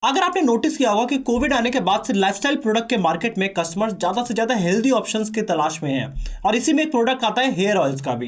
अगर आपने नोटिस किया होगा कि कोविड आने के बाद से लाइफस्टाइल प्रोडक्ट के मार्केट में कस्टमर्स ज़्यादा से ज़्यादा हेल्दी ऑप्शंस की तलाश में हैं और इसी में एक प्रोडक्ट आता है हेयर ऑयल्स का भी।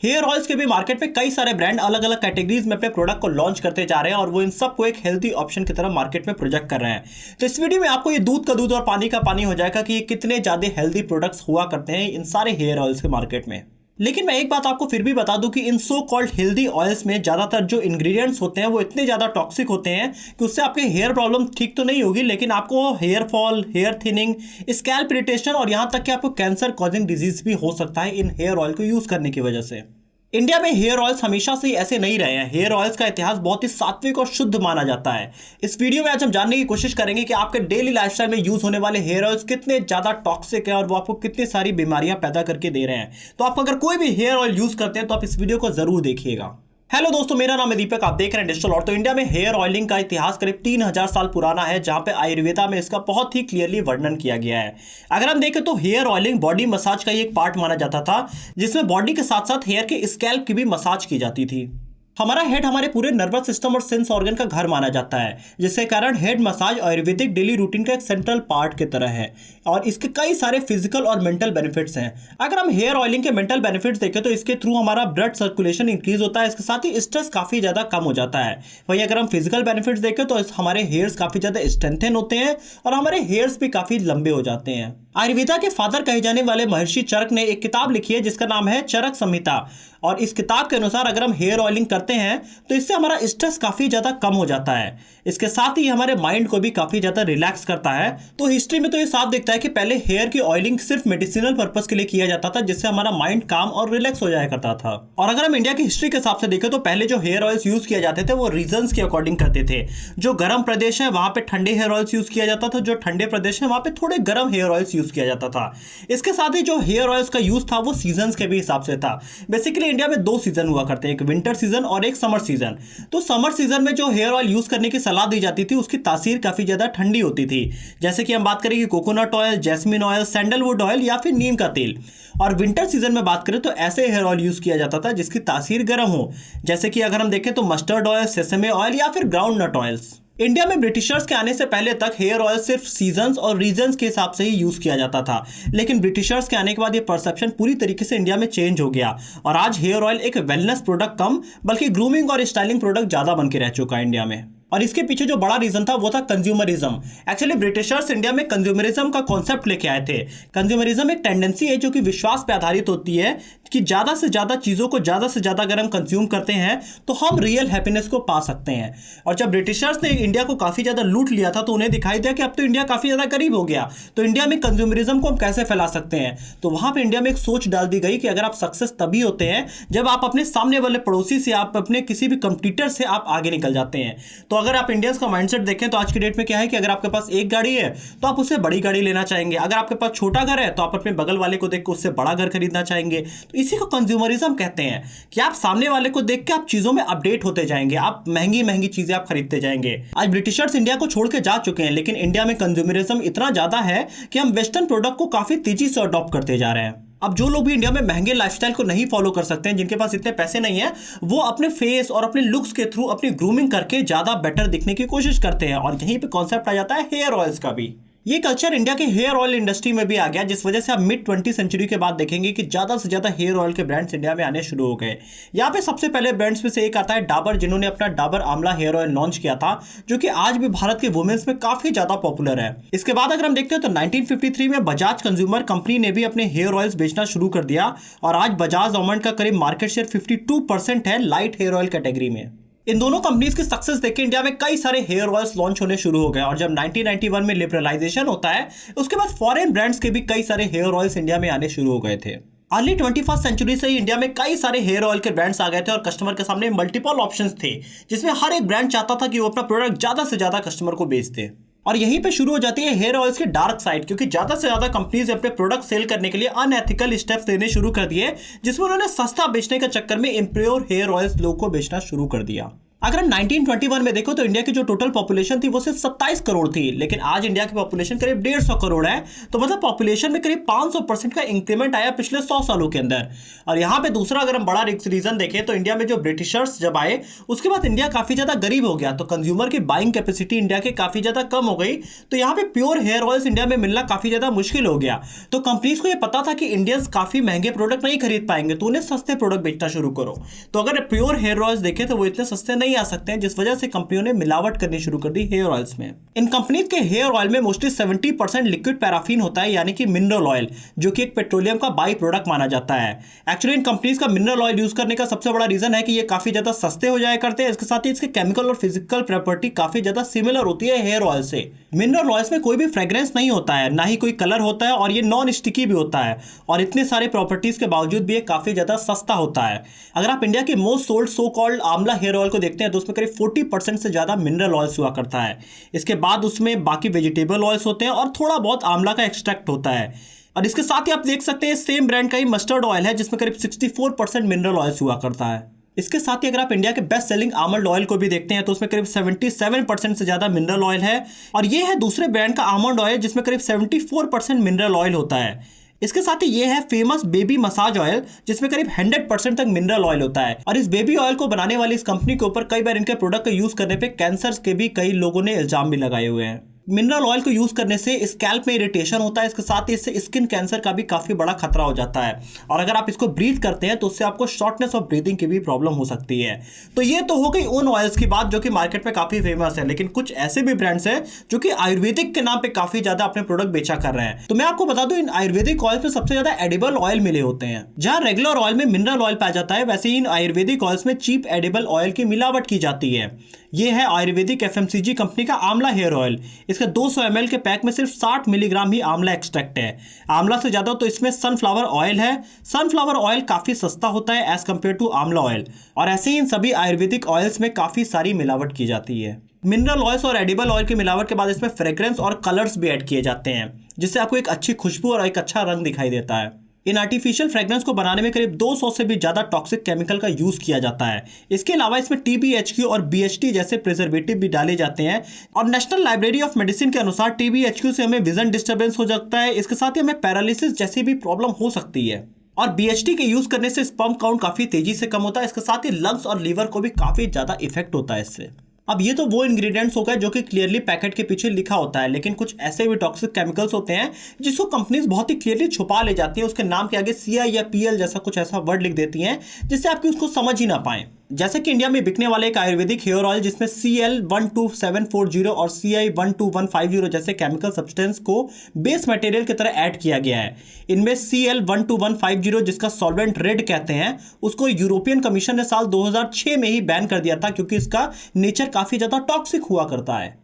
हेयर ऑयल्स के भी मार्केट में कई सारे ब्रांड अलग अलग कैटेगरीज में अपने प्रोडक्ट को लॉन्च करते जा रहे हैं और वो इन सबको एक हेल्दी ऑप्शन की तरह मार्केट में प्रोजेक्ट कर रहे हैं। तो इस वीडियो में आपको ये दूध का दूध और पानी का पानी हो जाएगा कि ये कितने ज़्यादा हेल्दी प्रोडक्ट्स हुआ करते हैं इन सारे हेयर ऑयल्स के मार्केट में। लेकिन मैं एक बात आपको फिर भी बता दूं कि इन सो कॉल्ड हेल्दी ऑयल्स में ज़्यादातर जो इंग्रेडिएंट्स होते हैं वो इतने ज़्यादा टॉक्सिक होते हैं कि उससे आपके हेयर प्रॉब्लम ठीक तो नहीं होगी, लेकिन आपको hair fall, hair thinning, scalp irritation और यहाँ तक कि आपको कैंसर कॉजिंग डिजीज भी हो सकता है इन हेयर ऑयल को यूज़ करने की वजह से। इंडिया में हेयर ऑयल्स हमेशा से ही ऐसे नहीं रहे हैं। हेयर ऑयल्स का इतिहास बहुत ही सात्विक और शुद्ध माना जाता है। इस वीडियो में आज हम जानने की कोशिश करेंगे कि आपके डेली लाइफस्टाइल में यूज होने वाले हेयर ऑयल्स कितने ज्यादा टॉक्सिक है और वो आपको कितनी सारी बीमारियां पैदा करके दे रहे हैं। तो आप अगर कोई भी हेयर ऑयल यूज करते हैं तो आप इस वीडियो को जरूर देखिएगा। हेलो दोस्तों, मेरा नाम है दीपक, आप देख रहे हैं डिजिटल और। तो इंडिया में हेयर ऑयलिंग का इतिहास करीब 3000 साल पुराना है, जहां पे आयुर्वेदा में इसका बहुत ही क्लियरली वर्णन किया गया है। अगर हम देखें तो हेयर ऑयलिंग बॉडी मसाज का ही एक पार्ट माना जाता था, जिसमें बॉडी के साथ साथ हेयर के स्कैल्प की भी मसाज की जाती थी। हमारा हेड हमारे पूरे नर्वस सिस्टम और सेंस ऑर्गन का घर माना जाता है, जिसके कारण head massage Ayurvedic daily routine का एक सेंट्रल पार्ट की तरह है और इसके कई सारे फिजिकल और मेंटल बेनिफिट्स हैं। अगर हम हेयर ऑयलिंग के मेंटल बेनिफिट्स देखें तो इसके थ्रू हमारा ब्लड सर्कुलेशन इंक्रीज होता है, इसके साथ ही स्ट्रेस काफ़ी ज़्यादा कम हो जाता है। वहीं अगर हम फिजिकल बेनिफिट्स देखें तो हमारे हेयर्स काफ़ी ज़्यादा स्ट्रेंथन होते हैं और हमारे हेयर्स भी काफ़ी लंबे हो जाते हैं। आयुर्वेदा के फादर कहे जाने वाले महर्षि चरक ने एक किताब लिखी है जिसका नाम है चरक संहिता, और इस किताब के अनुसार अगर हम हेयर ऑयलिंग करते हैं तो इससे हमारा स्ट्रेस काफ़ी ज़्यादा कम हो जाता है। इसके साथ ही हमारे माइंड को भी काफ़ी ज़्यादा रिलैक्स करता है। तो हिस्ट्री में तो ये साफ दिखता है कि पहले हेयर की ऑयलिंग सिर्फ मेडिसिनल पर्पस के लिए किया जाता था, जिससे हमारा माइंड काम और रिलैक्स हो जाया करता था। और अगर हम इंडिया की हिस्ट्री के हिसाब से देखें तो पहले जो हेयर ऑयल्स यूज़ किए जाते थे वो रीजन्स के अकॉर्डिंग करते थे। जो गर्म प्रदेश है वहाँ पे ठंडे हेयर ऑयल्स यूज़ किया जाता था, जो ठंडे प्रदेश है वहाँ पे थोड़े गर्म हेयर ऑयल्स यूज़ किया जाता था। इसके साथ ही जो हेयर ऑयल्स का यूज़ था वो सीजन्स के भी हिसाब से था। बेसिकली इंडिया में 2 सीजन हुआ करते हैं, एक विंटर सीजन और एक समर सीजन। तो समर सीजन में जो हेयर ऑयल यूज करने की सलाह दी जाती थी उसकी तासीर काफी ज्यादा ठंडी होती थी, जैसे कि हम बात करें कि coconut oil, jasmine oil, sandalwood oil या फिर नीम का तेल। और विंटर सीजन में बात करें तो ऐसे हेयर ऑयल यूज किया जाता था जिसकी तासीर गर्म हो, जैसे कि अगर हम देखें तो मस्टर्ड ऑयल, सेसमे ऑयल या फिर ग्राउंड नट ऑयल्स। इंडिया में ब्रिटिशर्स के आने से पहले तक हेयर ऑयल सिर्फ सीजन्स और रीजन्स के हिसाब से ही यूज किया जाता था, लेकिन ब्रिटिशर्स के आने के बाद ये परसेप्शन पूरी तरीके से इंडिया में चेंज हो गया और आज हेयर ऑयल एक वेलनेस प्रोडक्ट कम बल्कि ग्रूमिंग और स्टाइलिंग प्रोडक्ट ज्यादा बन के रह चुका है इंडिया में। और इसके पीछे जो बड़ा रीजन था वो था कंज्यूमरिज्म। एक्चुअली ब्रिटिशर्स इंडिया में कंज्यूमरिज्म का कॉन्सेप्ट लेके आए थे। कंज्यूमरिज्म एक टेंडेंसी है जो कि विश्वास पे आधारित होती है कि ज़्यादा से ज़्यादा चीज़ों को ज़्यादा से ज़्यादा अगर हम कंज्यूम करते हैं तो हम रियल हैप्पीनेस को पा सकते हैं। और जब ब्रिटिशर्स ने इंडिया को काफ़ी ज़्यादा लूट लिया था तो उन्हें दिखाई दिया कि अब तो इंडिया काफ़ी ज़्यादा गरीब हो गया, तो इंडिया में कंज्यूमरिज्म को हम कैसे फैला सकते हैं। तो वहाँ पर इंडिया में एक सोच डाल दी गई कि अगर आप सक्सेस तभी होते हैं जब आप अपने सामने वाले पड़ोसी से, आप अपने किसी भी कंपटीटर से आप आगे निकल जाते हैं। तो अगर आप इंडियंस का माइंडसेट देखें तो आज की डेट में क्या है कि अगर आपके पास एक गाड़ी है तो आप उससे बड़ी गाड़ी लेना चाहेंगे, अगर आपके पास छोटा घर है तो आप अपने बगल वाले को देख के उससे बड़ा घर खरीदना चाहेंगे। तो इसी को कंज्यूमरिज्म कहते हैं कि आप सामने वाले को देख के आप चीजों में अपडेट होते जाएंगे, आप महंगी महंगी चीजें आप खरीदते जाएंगे। आज ब्रिटिशर्स इंडिया को छोड़ के जा चुके हैं, लेकिन इंडिया में कंज्यूमरिज्म इतना ज्यादा है कि हम वेस्टर्न प्रोडक्ट को काफी तेजी से अडॉप्ट करते जा रहे हैं। अब जो लोग भी इंडिया में महंगे लाइफस्टाइल को नहीं फॉलो कर सकते हैं, जिनके पास इतने पैसे नहीं है, वो अपने फेस और अपने लुक्स के थ्रू अपनी ग्रूमिंग करके ज़्यादा बेटर दिखने की कोशिश करते हैं। और यहीं पे कॉन्सेप्ट आ जाता है हेयर ऑयल्स का भी। ये कल्चर इंडिया के हेयर ऑयल इंडस्ट्री में भी आ गया, जिस वजह से आप मिड 20 सेंचुरी के बाद देखेंगे कि ज़्यादा से ज़्यादा हेयर ऑयल के ब्रांड्स इंडिया में आने शुरू हो गए। यहाँ पे सबसे पहले ब्रांड्स में से एक आता है डाबर, जिन्होंने अपना डाबर आंवला हेयर ऑयल लॉन्च किया था, जो कि आज भी भारत के वुमेन्स में काफ़ी ज़्यादा पॉपुलर है। इसके बाद अगर हम देखते हैं तो 1953 में बजाज कंज्यूमर कंपनी ने भी अपने हेयर ऑयल्स बेचना शुरू कर दिया और आज बजाज आलमंड का करीब मार्केट शेयर 52% है लाइट हेयर ऑयल कैटेगरी में। इन दोनों कंपनीज की सक्सेस देख के इंडिया में कई सारे हेयर ऑयल्स लॉन्च होने शुरू हो गए और जब 1991 में लिबरलाइजेशन होता है उसके बाद फॉरेन ब्रांड्स के भी कई सारे हेयर ऑयल्स इंडिया में आने शुरू हो गए थे। अर्ली 21st सेंचुरी से ही इंडिया में कई सारे हेयर ऑयल के ब्रांड्स आ गए थे और कस्टमर के सामने मल्टीपल ऑप्शंस थे, जिसमें हर एक ब्रांड चाहता था कि वो अपना प्रोडक्ट ज़्यादा से ज़्यादा कस्टमर को बेच दे। और यहीं पे शुरू हो जाती है हेयर ऑयल्स की डार्क साइड, क्योंकि ज़्यादा से ज़्यादा कंपनीज अपने प्रोडक्ट सेल करने के लिए अनएथिकल स्टेप्स लेने शुरू कर दिए, जिसमें उन्होंने सस्ता बेचने के चक्कर में इम्प्योर हेयर ऑयल्स लोगों को बेचना शुरू कर दिया। अगर हम 1921 में देखो तो इंडिया की जो टोटल पॉपुलेशन थी वो सिर्फ 27 करोड़ थी, लेकिन आज इंडिया की पॉपुलेशन करीब 150 करोड़ है। तो मतलब पॉपुलेशन में करीब 500% का इंक्रीमेंट आया पिछले 100 सालों के अंदर। और यहाँ पे दूसरा अगर हम बड़ा रीजन देखें तो इंडिया में जो ब्रिटिशर्स जब आए उसके बाद इंडिया काफी ज्यादा गरीब हो गया, तो कंज्यूमर की बाइंग कैपेसिटी इंडिया की काफी ज्यादा कम हो गई। तो यहाँ पे प्योर हेयर ऑयल्स इंडिया में मिलना काफी ज्यादा मुश्किल हो गया। तो कंपनीज को यह पता था कि इंडियंस काफी महंगे प्रोडक्ट नहीं खरीद पाएंगे, तो उन्हें सस्ते प्रोडक्ट बेचना शुरू करो। तो अगर प्योर हेयर ऑयल्स देखें तो वो इतने सस्ते नहीं आ सकते हैं, जिस वजह से कंपनियों ने मिलावट करनी शुरू कर दी हेयर ऑयल्स में। इन कंपनीज के हेयर ऑयल में मोस्टली 70% लिक्विड पैराफिन होता है, यानी कि मिनरल ऑयल, जो कि एक पेट्रोलियम का बाई प्रोडक्ट माना जाता है। एक्चुअली इन कंपनीज का मिनरल ऑयल यूज करने का सबसे बड़ा रीजन है कि ये काफी ज्यादा सस्ते हो जाया करते हैं। इसके साथ ही इसके केमिकल और फिजिकल प्रॉपर्टी काफी ज्यादा सिमिलर होती है हेयर ऑयल से। मिनरल ऑयल्स में कोई भी फ्रेग्रेंस नहीं होता है, ना ही कोई कलर होता है, और ये नॉन स्टिकी भी होता है, और इतने सारे प्रॉपर्टीज के बावजूद भी ये काफी ज्यादा सस्ता होता है। अगर आप इंडिया के मोस्ट सोल्ड सो कॉल्ड आंवला हेयर ऑयल को देखते हैं तो उसमें करीब 40% से ज्यादा मिनरल ऑयल्स हुआ करता है। इसके बाद उसमें बाकी वेजिटेबल ऑयल्स होते हैं और थोड़ा बहुत आंवला का एक्सट्रैक्ट होता है। और इसके साथ ही आप देख सकते हैं सेम ब्रांड का ही मस्टर्ड ऑयल है, जिसमें करीब 64% मिनरल ऑयल्स हुआ करता है। इसके साथ ही अगर आप इंडिया के बेस्ट सेलिंग आमंड ऑयल को भी देखते हैं तो उसमें करीब 77% से ज्यादा मिनरल ऑयल है। और ये है दूसरे ब्रांड का आमंड ऑयल, जिसमें करीब 74% मिनरल ऑयल होता है। इसके साथ ही ये है फेमस बेबी मसाज ऑयल, जिसमें करीब 100% तक मिनरल ऑयल होता है। और इस बेबी ऑयल को बनाने वाली इस कंपनी के ऊपर कई बार इनके प्रोडक्ट का यूज करने पे कैंसर के भी कई लोगों ने इल्जाम भी लगाए हुए हैं। मिनरल ऑयल को यूज करने से स्कैल्प में इरिटेशन होता है, इसके साथ ही इससे स्किन कैंसर का भी काफी बड़ा खतरा हो जाता है। और अगर आप इसको ब्रीथ करते हैं तो उससे आपको शॉर्टनेस ऑफ ब्रीथिंग की भी प्रॉब्लम हो सकती है। तो ये तो हो गई उन ऑयल्स की बात जो कि मार्केट में काफी फेमस है, लेकिन कुछ ऐसे भी ब्रांड्स हैं जो कि आयुर्वेदिक के नाम पे काफी ज्यादा अपने प्रोडक्ट बेचा कर रहे हैं। तो मैं आपको बता दूं, इन आयुर्वेदिक ऑयल में सबसे ज्यादा एडिबल ऑयल मिले होते हैं। जहां रेगुलर ऑयल में मिनरल ऑयल पाया जाता है, वैसे ही इन आयुर्वेदिक ऑयल्स में चीप एडिबल ऑयल की मिलावट की जाती है। यह है आयुर्वेदिक FMCG कंपनी का आंवला हेयर ऑयल। इसके 200 ml के पैक में सिर्फ 60 मिलीग्राम ही आंवला एक्सट्रैक्ट है। आंवला से ज्यादा तो इसमें सनफ्लावर ऑयल है। सनफ्लावर ऑयल काफी सस्ता होता है एज कंपेयर टू आंवला ऑयल। और ऐसे ही इन सभी आयुर्वेदिक ऑयल्स में काफी सारी मिलावट की जाती है। मिनरल ऑयल्स और एडिबल ऑयल की मिलावट के बाद इसमें फ्रेग्रेंस और कलर्स भी ऐड किए जाते हैं, जिससे आपको एक अच्छी खुशबू और एक अच्छा रंग दिखाई देता है। इन आर्टिफिशियल फ्रेग्रेंस को बनाने में करीब 200 से भी ज्यादा टॉक्सिक केमिकल का यूज किया जाता है। इसके अलावा इसमें TBHQ और BHT जैसे प्रिजर्वेटिव भी डाले जाते हैं। और नेशनल लाइब्रेरी ऑफ मेडिसिन के अनुसार TBHQ से हमें विजन डिस्टर्बेंस हो सकता है, इसके साथ ही हमें पैरालिसिस जैसी भी प्रॉब्लम हो सकती है। और BHT के यूज करने से स्पर्म काउंट काफी तेजी से कम होता है। इसके साथ ही लंग्स और लीवर को भी काफी ज्यादा इफेक्ट होता है इससे। अब ये तो वो इंग्रेडिएंट्स हो गए जो कि क्लियरली पैकेट के पीछे लिखा होता है, लेकिन कुछ ऐसे भी टॉक्सिक केमिकल्स होते हैं जिसको कंपनीज बहुत ही क्लियरली छुपा ले जाती हैं। उसके नाम के आगे CI या PL जैसा कुछ ऐसा वर्ड लिख देती हैं जिससे आपकी उसको समझ ही ना पाए। जैसे कि इंडिया में बिकने वाले एक आयुर्वेदिक हेयर ऑयल जिसमें CL12740 और CI12150 जैसे केमिकल सब्सटेंस को बेस मटेरियल की तरह ऐड किया गया है। इनमें CL12150 जिसका सॉल्वेंट रेड कहते हैं, उसको यूरोपियन कमीशन ने साल 2006 में ही बैन कर दिया था, क्योंकि इसका नेचर काफी ज्यादा टॉक्सिक हुआ करता है।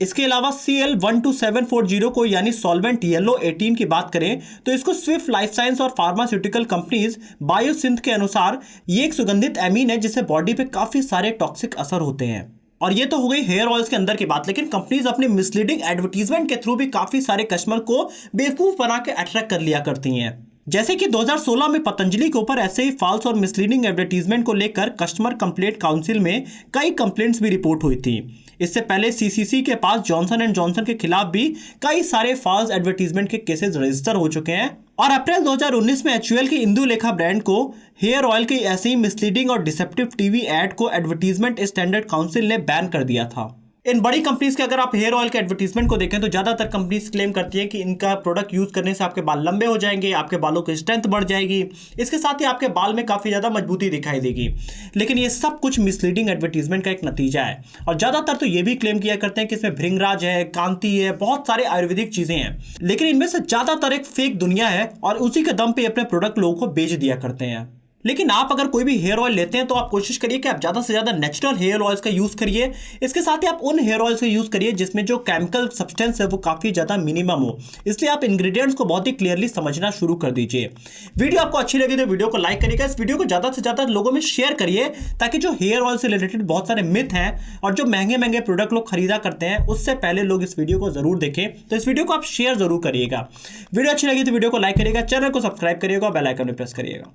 इसके अलावा CL12740 को यानी सॉल्वेंट येलो 18 की बात करें तो इसको स्विफ्ट लाइफ साइंस और फार्मास्यूटिकल कंपनीज बायोसिंथ के अनुसार ये एक सुगंधित एमीन है जिससे बॉडी पे काफी सारे टॉक्सिक असर होते हैं। और ये तो हो गई हेयर ऑयल्स के अंदर की बात, लेकिन कंपनीज अपने मिसलीडिंग एडवर्टीजमेंट के थ्रू भी काफी सारे कस्टमर को बेवकूफ बना के अट्रैक्ट कर लिया करती हैं। जैसे कि 2016 में पतंजलि के ऊपर ऐसे ही फॉल्स और मिसलीडिंग एडवर्टीजमेंट को लेकर कस्टमर कंप्लेंट काउंसिल में कई कंप्लेंट्स भी रिपोर्ट हुई थी। इससे पहले CCC के पास जॉनसन एंड जॉनसन के खिलाफ भी कई सारे फॉल्स एडवर्टीजमेंट के केसेस रजिस्टर हो चुके हैं। और अप्रैल 2019 में HUL के इंदु लेखा ब्रांड को हेयर ऑयल के ऐसे ही मिसलीडिंग और डिसेप्टिव टीवी एड को एडवर्टीजमेंट स्टैंडर्ड काउंसिल ने बैन कर दिया था। इन बड़ी कंपनीज के अगर आप हेयर ऑयल के एडवर्टीजमेंट को देखें तो ज्यादातर कंपनीज क्लेम करती हैं कि इनका प्रोडक्ट यूज करने से आपके बाल लंबे हो जाएंगे, आपके बालों की स्ट्रेंथ बढ़ जाएगी, इसके साथ ही आपके बाल में काफी ज्यादा मजबूती दिखाई देगी। लेकिन ये सब कुछ मिसलीडिंग एडवर्टीजमेंट का एक नतीजा है। और ज्यादातर तो ये भी क्लेम किया करते हैं कि इसमें भृंगराज है, कांति है, बहुत सारे आयुर्वेदिक चीजें हैं, लेकिन इनमें से ज्यादातर एक फेक दुनिया है और उसी के दम पे अपने प्रोडक्ट लोगों को बेच दिया करते हैं। लेकिन आप अगर कोई भी हेयर ऑयल लेते हैं तो आप कोशिश करिए कि आप ज़्यादा से ज़्यादा नेचुरल हेयर ऑयल्स का यूज़ करिए। इसके साथ ही आप उन हेयर ऑयल्स का यूज़ करिए जिसमें जो केमिकल सब्सटेंस है वो काफ़ी ज़्यादा मिनिमम हो। इसलिए आप इंग्रेडिएंट्स को बहुत ही क्लियरली समझना शुरू कर दीजिए। वीडियो आपको अच्छी लगी तो वीडियो को लाइक करिएगा, इस वीडियो को ज़्यादा से ज़्यादा लोगों में शेयर करिए ताकि जो हेयर ऑयल से रिलेटेड बहुत सारे मिथ हैं और जो महंगे महंगे प्रोडक्ट लोग खरीदा करते हैं उससे पहले लोग इस वीडियो को जरूर देखें। तो इस वीडियो को आप शेयर जरूर करिएगा। वीडियो अच्छी लगी तो वीडियो को लाइक करिएगा, चैनल को सब्सक्राइब करिएगा और बेल आइकन पे प्रेस करिएगा।